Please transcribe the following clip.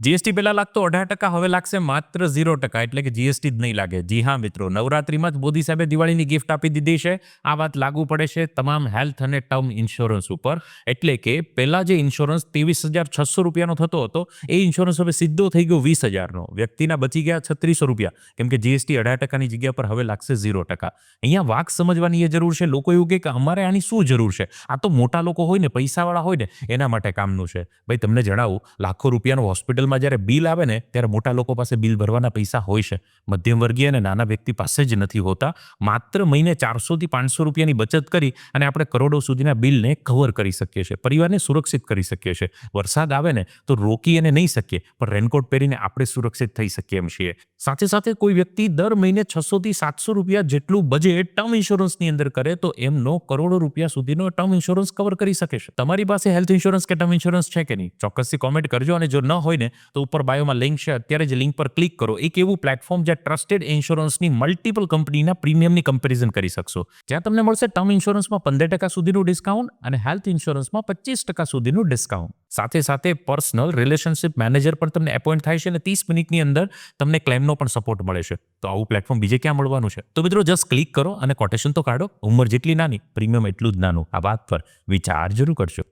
GST પહેલા લાગતો 18%, હવે લાગશે માત્ર 0%, એટલે કે જીએસટી જ નહીં લાગે. જી હા મિત્રો, નવરાત્રીમાં જ મોદી સાહેબે દિવાળીની ગિફ્ટ આપી દીધી છે. આ વાત લાગુ પડે છે તમામ હેલ્થ અને ટર્મ ઇન્સ્યોરન્સ ઉપર. એટલે કે પહેલા જે ઇન્સ્યોરન્સ 23,600 રૂપિયાનો થતો હતો, એ ઇન્સ્યોરન્સ હવે સીધો થઈ ગયો 20,000નો. વ્યક્તિના બચી ગયા 3600 રૂપિયા, કેમ કે જીએસટી 18%ની જગ્યા પર હવે લાગશે 0%. અહીંયા વાક સમજવાની એ જરૂર છે. લોકો એવું કહે કે અમારે આની શું જરૂર છે, આ તો મોટા લોકો હોય ને, પૈસાવાળા હોય ને, એના માટે કામનું છે. ભાઈ તમને જણાવું, લાખો રૂપિયાનું હોસ્પિટલમાં જ્યારે બિલ આવે ને, ત્યારે મોટા લોકો પાસે બિલ ભરવાના પૈસા હોય છે, મધ્યમ વર્ગીય અને નાના વ્યક્તિ પાસે જ નથી હોતા. માત્ર મહિને 400 થી 500 રૂપિયાની બચત કરી અને આપણે કરોડો સુધીના બિલને કવર કરી શકીએ છીએ, પરિવારને સુરક્ષિત કરી શકીએ છીએ. વરસાદ આવે ને તો રોકી અને નહીં શકીએ, પણ રેનકોટ પહેરીને આપણે સુરક્ષિત થઈ શકીએ એમ છીએ. સાથે સાથે કોઈ વ્યક્તિ દર મહિને 600 થી 700 રૂપિયા જેટલું બજેટ ટર્મ ઇન્સ્યોરન્સની અંદર કરે તો એમનો કરોડો રૂપિયા સુધીનો ટર્મ ઇન્સ્યોરન્સ કવર કરી શકે છે. તમારી પાસે હેલ્થ ઇન્સ્યોરન્સ કે ટર્મ ઇન્સ્યોરન્સ છે કે નહીં, ચોક્કસથી કોમેન્ટ કરજો. અને જો ન હોય ને તો ઉપર બાયોમાં લિંક છે, અત્યારે જ લિંક પર ક્લિક કરો. એક એવું પ્લેટફોર્મ જ્યાં ટ્રસ્ટેડ ઇન્સ્યોરન્સની મલ્ટિપલ કંપનીના પ્રીમિયમની કમ્પેરિઝન કરી શકશો, જ્યાં તમને મળશે ટર્મ ઇન્સ્યોરન્સમાં 15% સુધીનું ડિસ્કાઉન્ટ અને હેલ્થ ઇન્સ્યોરન્સમાં 25% સુધીનું ડિસ્કાઉન્ટ. સાથે સાથે પર્સનલ રિલેશનશિપ મેનેજર પણ તમને એપોઇન્ટ થાય છે અને 30 મિનિટની અંદર તમને ક્લેમનો પણ સપોર્ટ મળે છે. તો આવું પ્લેટફોર્મ બીજે ક્યાં મળવાનું છે? તો મિત્રો જસ્ટ ક્લિક કરો અને કોટેશન તો કાઢો. ઉંમર જેટલી નાની, પ્રીમિયમ એટલું જ નાનું. આ વાત પર વિચાર જરૂર કરજો.